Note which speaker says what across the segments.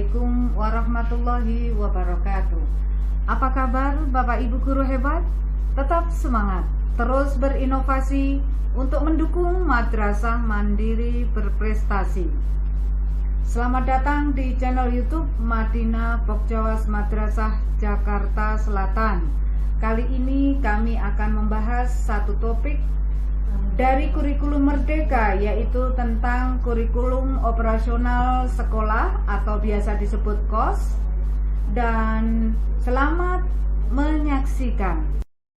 Speaker 1: Assalamualaikum warahmatullahi wabarakatuh. Apa kabar Bapak Ibu guru hebat? Tetap semangat, terus berinovasi untuk mendukung madrasah mandiri berprestasi. Selamat datang di channel YouTube Madinah Pokjawas Madrasah Jakarta Selatan. Kali ini kami akan membahas satu topik dari kurikulum Merdeka, yaitu tentang kurikulum operasional sekolah atau biasa disebut KOS. Dan selamat menyaksikan.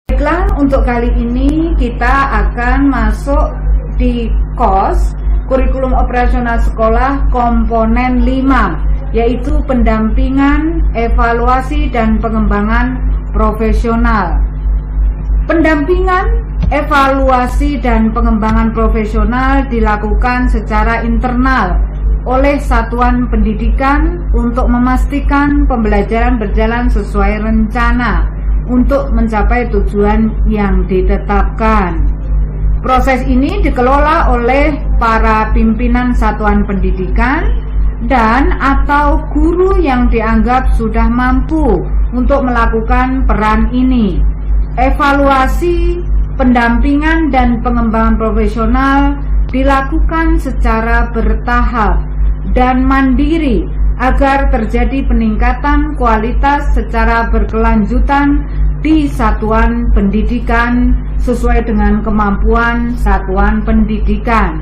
Speaker 1: Baiklah, untuk kali ini kita akan masuk di KOS, kurikulum operasional sekolah komponen 5, yaitu pendampingan, evaluasi, dan pengembangan profesional. Pendampingan, evaluasi, dan pengembangan profesional dilakukan secara internal oleh satuan pendidikan untuk memastikan pembelajaran berjalan sesuai rencana untuk mencapai tujuan yang ditetapkan. Proses ini dikelola oleh para pimpinan satuan pendidikan dan atau guru yang dianggap sudah mampu untuk melakukan peran ini. Evaluasi, pendampingan, dan pengembangan profesional dilakukan secara bertahap dan mandiri agar terjadi peningkatan kualitas secara berkelanjutan di satuan pendidikan sesuai dengan kemampuan satuan pendidikan.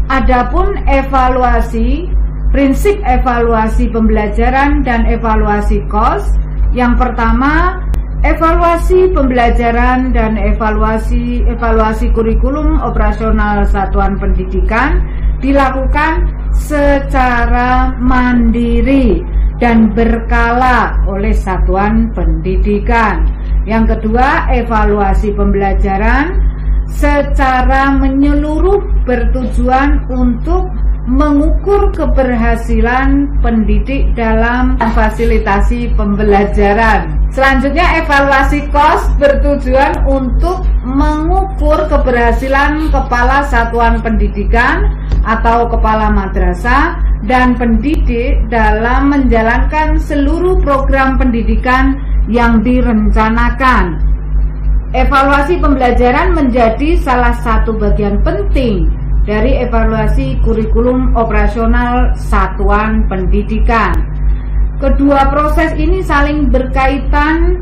Speaker 1: Adapun evaluasi, prinsip evaluasi pembelajaran dan evaluasi KOS. Yang pertama, evaluasi pembelajaran dan evaluasi kurikulum operasional satuan pendidikan dilakukan secara mandiri dan berkala oleh satuan pendidikan. Yang kedua, evaluasi pembelajaran secara menyeluruh bertujuan untuk mengukur keberhasilan pendidik dalam fasilitasi pembelajaran. Selanjutnya, evaluasi KOS bertujuan untuk mengukur keberhasilan kepala satuan pendidikan atau kepala madrasah dan pendidik dalam menjalankan seluruh program pendidikan yang direncanakan. Evaluasi pembelajaran menjadi salah satu bagian penting dari evaluasi kurikulum operasional satuan pendidikan. Kedua proses ini saling berkaitan.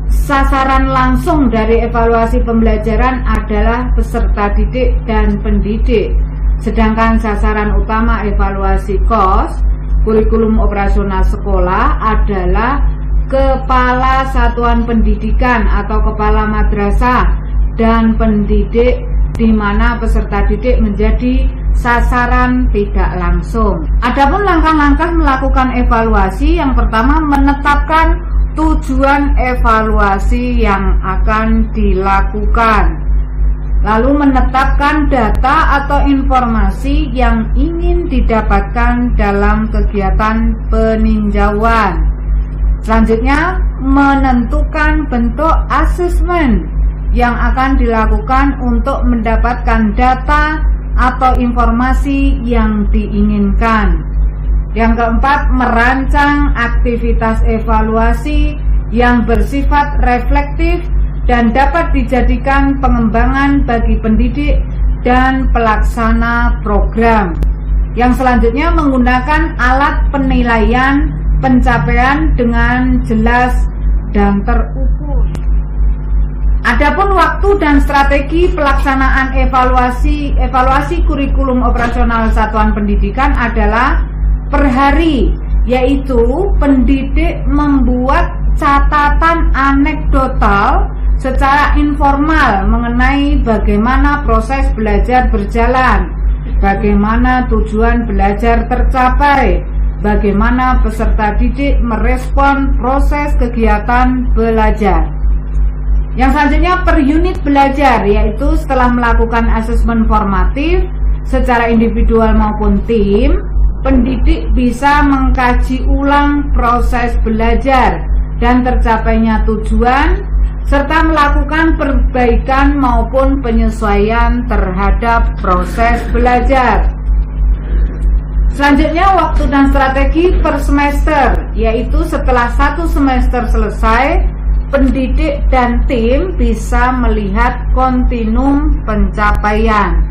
Speaker 1: Sasaran langsung dari evaluasi pembelajaran adalah peserta didik dan pendidik, sedangkan sasaran utama evaluasi KOS, kurikulum operasional sekolah, adalah kepala satuan pendidikan atau kepala madrasah dan pendidik, di mana peserta didik menjadi sasaran tidak langsung. Adapun langkah-langkah melakukan evaluasi, yang pertama, menetapkan tujuan evaluasi yang akan dilakukan, lalu menetapkan data atau informasi yang ingin didapatkan dalam kegiatan peninjauan. Selanjutnya, menentukan bentuk asesmen yang akan dilakukan untuk mendapatkan data atau informasi yang diinginkan. Yang keempat, merancang aktivitas evaluasi yang bersifat reflektif dan dapat dijadikan pengembangan bagi pendidik dan pelaksana program. Yang selanjutnya, menggunakan alat penilaian pencapaian dengan jelas dan terukur. Adapun waktu dan strategi pelaksanaan evaluasi kurikulum operasional satuan pendidikan adalah per hari, yaitu pendidik membuat catatan anekdotal secara informal mengenai bagaimana proses belajar berjalan, bagaimana tujuan belajar tercapai, bagaimana peserta didik merespon proses kegiatan belajar. Yang selanjutnya, per unit belajar, yaitu setelah melakukan asesmen formatif secara individual maupun tim, pendidik bisa mengkaji ulang proses belajar dan tercapainya tujuan, serta melakukan perbaikan maupun penyesuaian terhadap proses belajar. Selanjutnya waktu dan strategi per semester, yaitu setelah 1 semester selesai, pendidik dan tim bisa melihat kontinum pencapaian.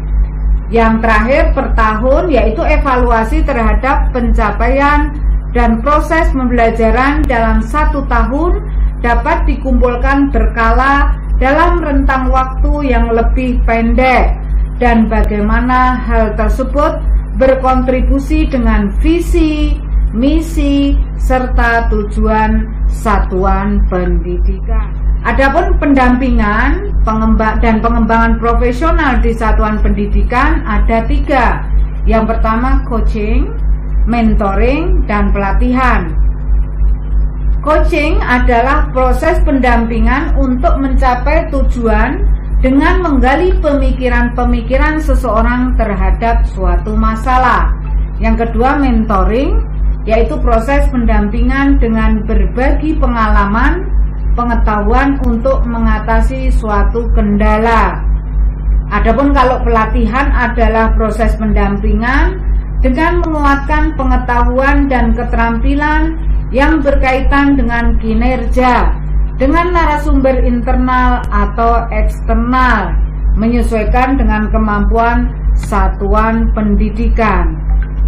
Speaker 1: Yang terakhir per tahun, yaitu evaluasi terhadap pencapaian dan proses pembelajaran dalam 1 tahun dapat dikumpulkan berkala dalam rentang waktu yang lebih pendek, dan bagaimana hal tersebut berkontribusi dengan visi, misi, serta tujuan satuan pendidikan. Adapun pendampingan dan pengembangan profesional di satuan pendidikan ada 3. Yang pertama coaching, mentoring, dan pelatihan. Coaching adalah proses pendampingan untuk mencapai tujuan dengan menggali pemikiran-pemikiran seseorang terhadap suatu masalah. Yang kedua mentoring, yaitu proses pendampingan dengan berbagi pengalaman, pengetahuan untuk mengatasi suatu kendala. Adapun kalau pelatihan adalah proses pendampingan dengan menguatkan pengetahuan dan keterampilan yang berkaitan dengan kinerja, dengan narasumber internal atau eksternal, menyesuaikan dengan kemampuan satuan pendidikan.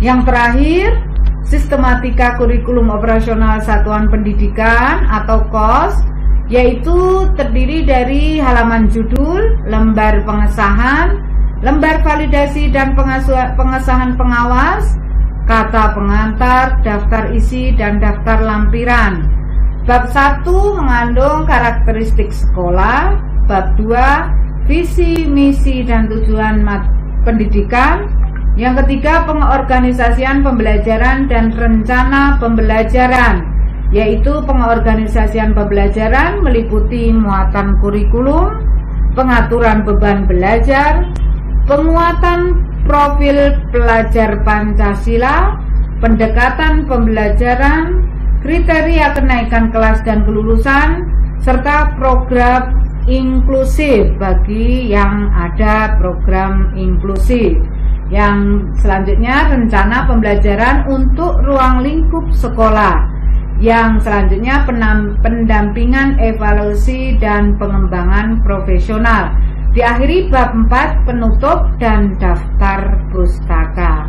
Speaker 1: Yang terakhir, sistematika kurikulum operasional satuan pendidikan atau KOS, yaitu terdiri dari halaman judul, lembar pengesahan, lembar validasi dan pengesahan pengawas, kata pengantar, daftar isi, dan daftar lampiran. Bab 1 mengandung karakteristik sekolah. Bab 2 visi, misi, dan tujuan pendidikan. Yang ketiga pengorganisasian pembelajaran dan rencana pembelajaran, yaitu pengorganisasian pembelajaran meliputi muatan kurikulum, pengaturan beban belajar, penguatan profil pelajar Pancasila, pendekatan pembelajaran, kriteria kenaikan kelas dan kelulusan, serta program inklusif bagi yang ada program inklusif. Yang selanjutnya rencana pembelajaran untuk ruang lingkup sekolah. Yang selanjutnya pendampingan, evaluasi, dan pengembangan profesional. Diakhiri bab 4 penutup dan daftar pustaka.